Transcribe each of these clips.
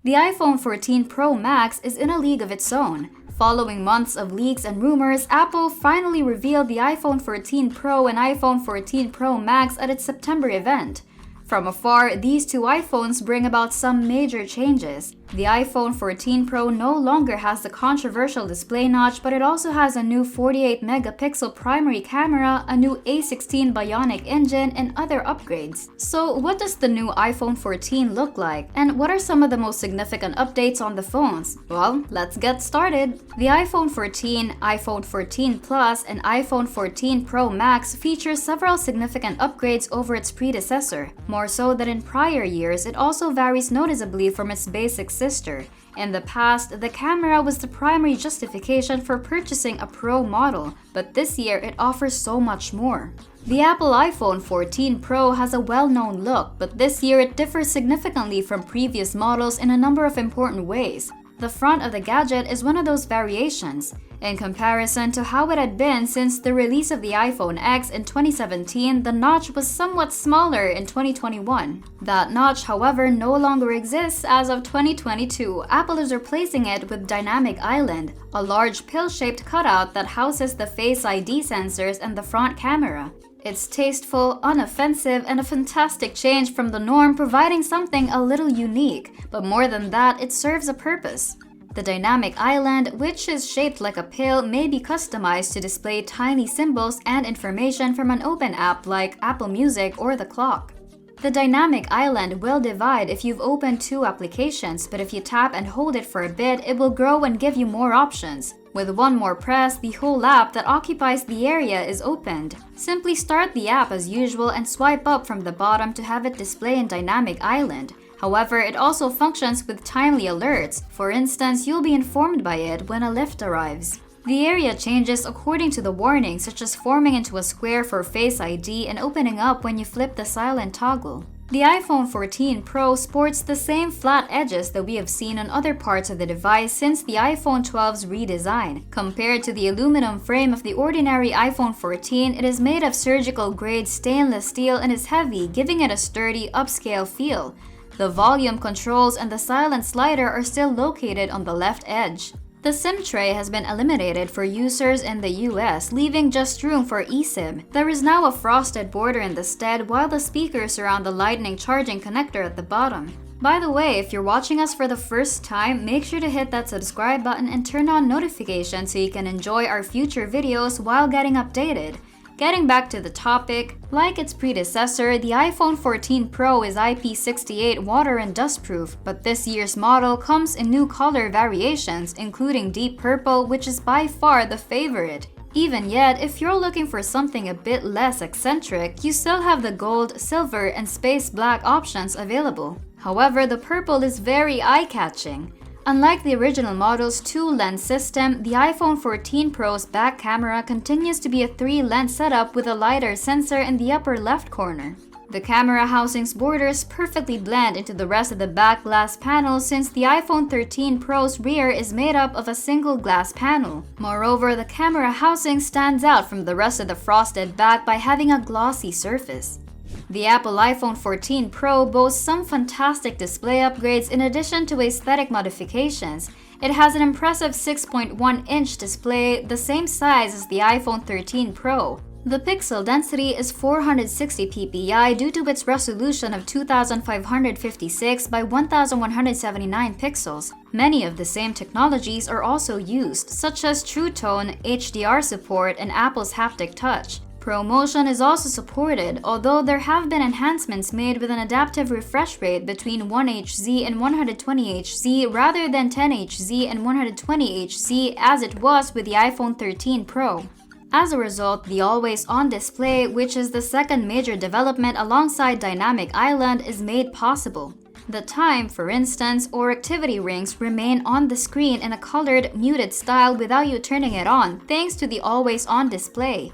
The iPhone 14 Pro Max is in a league of its own. Following months of leaks and rumors, Apple finally revealed the iPhone 14 Pro and iPhone 14 Pro Max at its September event. From afar, these two iPhones bring about some major changes. The iPhone 14 Pro no longer has the controversial display notch, but it also has a new 48-megapixel primary camera, a new A16 Bionic engine, and other upgrades. So what does the new iPhone 14 look like? And what are some of the most significant updates on the phones? Well, let's get started. The iPhone 14, iPhone 14 Plus, and iPhone 14 Pro Max feature several significant upgrades over its predecessor. More so than in prior years, it also varies noticeably from its basic sister. In the past, the camera was the primary justification for purchasing a Pro model, but this year it offers so much more. The Apple iPhone 14 Pro has a well-known look, but this year it differs significantly from previous models in a number of important ways. The front of the gadget is one of those variations. In comparison to how it had been since the release of the iPhone X in 2017, the notch was somewhat smaller in 2021. That notch, however, no longer exists as of 2022. Apple is replacing it with Dynamic Island, a large pill-shaped cutout that houses the Face ID sensors and the front camera. It's tasteful, unoffensive, and a fantastic change from the norm, providing something a little unique. But more than that, it serves a purpose. The Dynamic Island, which is shaped like a pill, may be customized to display tiny symbols and information from an open app like Apple Music or the clock. The Dynamic Island will divide if you've opened two applications, but if you tap and hold it for a bit, it will grow and give you more options. With one more press, the whole app that occupies the area is opened. Simply start the app as usual and swipe up from the bottom to have it display in Dynamic Island. However, it also functions with timely alerts. For instance, you'll be informed by it when a lift arrives. The area changes according to the warning, such as forming into a square for Face ID and opening up when you flip the silent toggle. The iPhone 14 Pro sports the same flat edges that we have seen on other parts of the device since the iPhone 12's redesign. Compared to the aluminum frame of the ordinary iPhone 14, it is made of surgical-grade stainless steel and is heavy, giving it a sturdy, upscale feel. The volume controls and the silent slider are still located on the left edge. The SIM tray has been eliminated for users in the US, leaving just room for eSIM. There is now a frosted border in the stead, while the speakers surround the Lightning charging connector at the bottom. By the way, if you're watching us for the first time, make sure to hit that subscribe button and turn on notifications so you can enjoy our future videos while getting updated. Getting back to the topic, like its predecessor, the iPhone 14 Pro is IP68 water and dustproof, but this year's model comes in new color variations, including deep purple, which is by far the favorite. Even yet, if you're looking for something a bit less eccentric, you still have the gold, silver, and space black options available. However, the purple is very eye-catching. Unlike the original model's two-lens system, the iPhone 14 Pro's back camera continues to be a three-lens setup with a LiDAR sensor in the upper left corner. The camera housing's borders perfectly blend into the rest of the back glass panel since the iPhone 13 Pro's rear is made up of a single glass panel. Moreover, the camera housing stands out from the rest of the frosted back by having a glossy surface. The Apple iPhone 14 Pro boasts some fantastic display upgrades in addition to aesthetic modifications. It has an impressive 6.1-inch display, the same size as the iPhone 13 Pro. The pixel density is 460 ppi due to its resolution of 2556 by 1179 pixels. Many of the same technologies are also used, such as True Tone, HDR support, and Apple's haptic touch. ProMotion is also supported, although there have been enhancements made with an adaptive refresh rate between 1Hz and 120Hz rather than 10Hz and 120Hz as it was with the iPhone 13 Pro. As a result, the always-on display, which is the second major development alongside Dynamic Island, is made possible. The time, for instance, or activity rings remain on the screen in a colored, muted style without you turning it on, thanks to the always-on display.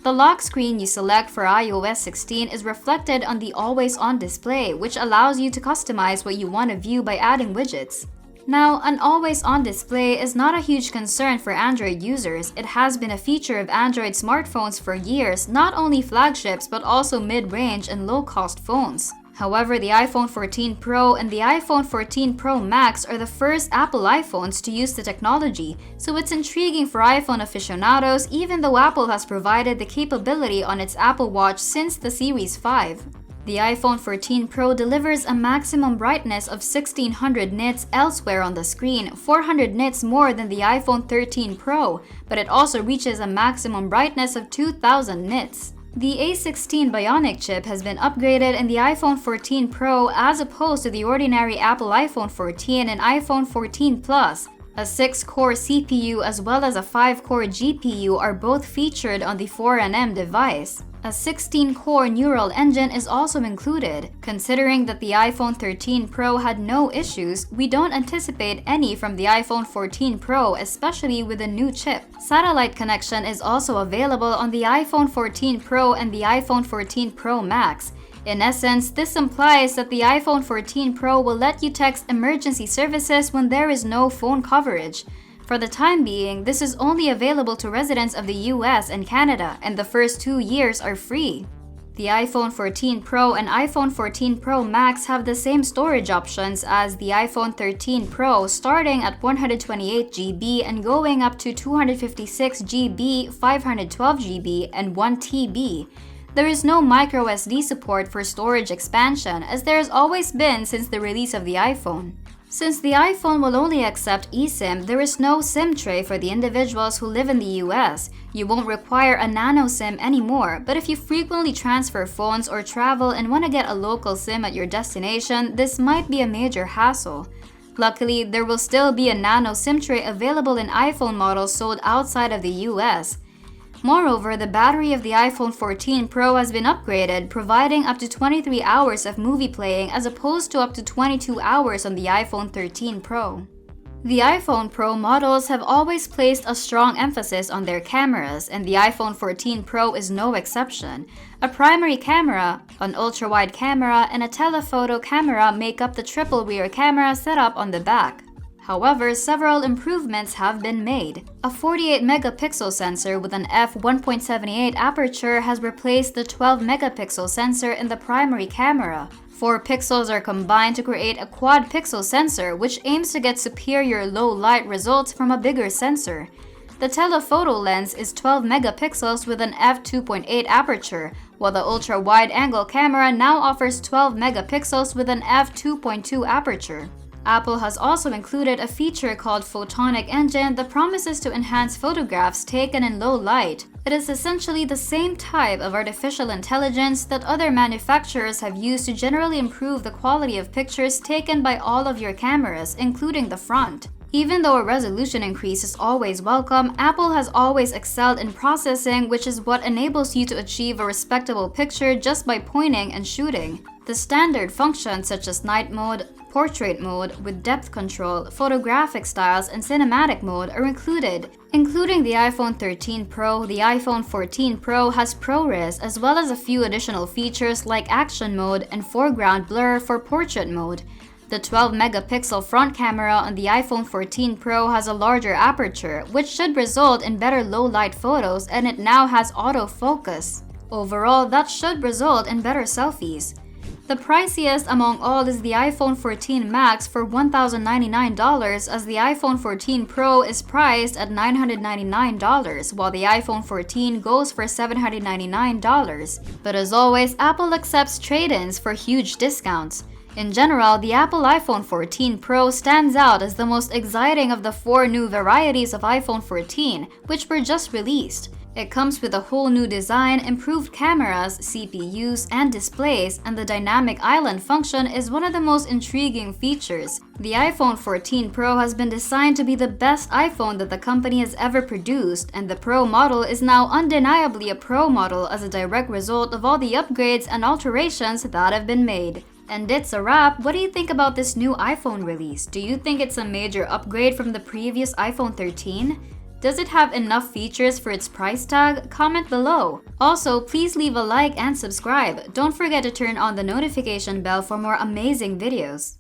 The lock screen you select for iOS 16 is reflected on the always-on display, which allows you to customize what you want to view by adding widgets. Now, an always-on display is not a huge concern for Android users. It has been a feature of Android smartphones for years, not only flagships but also mid-range and low-cost phones. However, the iPhone 14 Pro and the iPhone 14 Pro Max are the first Apple iPhones to use the technology, so it's intriguing for iPhone aficionados even though Apple has provided the capability on its Apple Watch since the Series 5. The iPhone 14 Pro delivers a maximum brightness of 1600 nits elsewhere on the screen, 400 nits more than the iPhone 13 Pro, but it also reaches a maximum brightness of 2000 nits. The A16 Bionic chip has been upgraded in the iPhone 14 Pro as opposed to the ordinary Apple iPhone 14 and iPhone 14 Plus. A 6-core CPU as well as a 5-core GPU are both featured on the 4nm device. A 16-core neural engine is also included. Considering that the iPhone 13 Pro had no issues, we don't anticipate any from the iPhone 14 Pro, especially with a new chip. Satellite connection is also available on the iPhone 14 Pro and the iPhone 14 Pro Max. In essence, this implies that the iPhone 14 Pro will let you text emergency services when there is no phone coverage. For the time being, this is only available to residents of the US and Canada, and the first 2 years are free. The iPhone 14 Pro and iPhone 14 Pro Max have the same storage options as the iPhone 13 Pro, starting at 128 GB and going up to 256 GB, 512 GB, and 1 TB. There is no microSD support for storage expansion, as there has always been since the release of the iPhone. Since the iPhone will only accept eSIM, there is no SIM tray for the individuals who live in the US. You won't require a nano SIM anymore, but if you frequently transfer phones or travel and want to get a local SIM at your destination, this might be a major hassle. Luckily, there will still be a nano SIM tray available in iPhone models sold outside of the US. Moreover, the battery of the iPhone 14 Pro has been upgraded, providing up to 23 hours of movie playing as opposed to up to 22 hours on the iPhone 13 Pro. The iPhone Pro models have always placed a strong emphasis on their cameras, and the iPhone 14 Pro is no exception. A primary camera, an ultra-wide camera, and a telephoto camera make up the triple rear camera set up on the back. However, several improvements have been made. A 48-megapixel sensor with an f1.78 aperture has replaced the 12-megapixel sensor in the primary camera. 4 pixels are combined to create a quad-pixel sensor, which aims to get superior low-light results from a bigger sensor. The telephoto lens is 12 megapixels with an f2.8 aperture, while the ultra-wide-angle camera now offers 12 megapixels with an f2.2 aperture. Apple has also included a feature called Photonic Engine that promises to enhance photographs taken in low light. It is essentially the same type of artificial intelligence that other manufacturers have used to generally improve the quality of pictures taken by all of your cameras, including the front. Even though a resolution increase is always welcome, Apple has always excelled in processing, which is what enables you to achieve a respectable picture just by pointing and shooting. The standard functions such as night mode, portrait mode with depth control, photographic styles, and cinematic mode are included. Including the iPhone 13 Pro, the iPhone 14 Pro has ProRes as well as a few additional features like action mode and foreground blur for portrait mode. The 12-megapixel front camera on the iPhone 14 Pro has a larger aperture, which should result in better low-light photos, and it now has autofocus. Overall, that should result in better selfies. The priciest among all is the iPhone 14 Max for $1,099, as the iPhone 14 Pro is priced at $999, while the iPhone 14 goes for $799. But as always, Apple accepts trade-ins for huge discounts. In general, the Apple iPhone 14 Pro stands out as the most exciting of the 4 new varieties of iPhone 14, which were just released. It comes with a whole new design, improved cameras, CPUs, and displays, and the dynamic island function is one of the most intriguing features. The iPhone 14 Pro has been designed to be the best iPhone that the company has ever produced, and the Pro model is now undeniably a Pro model as a direct result of all the upgrades and alterations that have been made. And it's a wrap. What do you think about this new iPhone release? Do you think it's a major upgrade from the previous iPhone 13? Does it have enough features for its price tag? Comment below. Also, please leave a like and subscribe. Don't forget to turn on the notification bell for more amazing videos.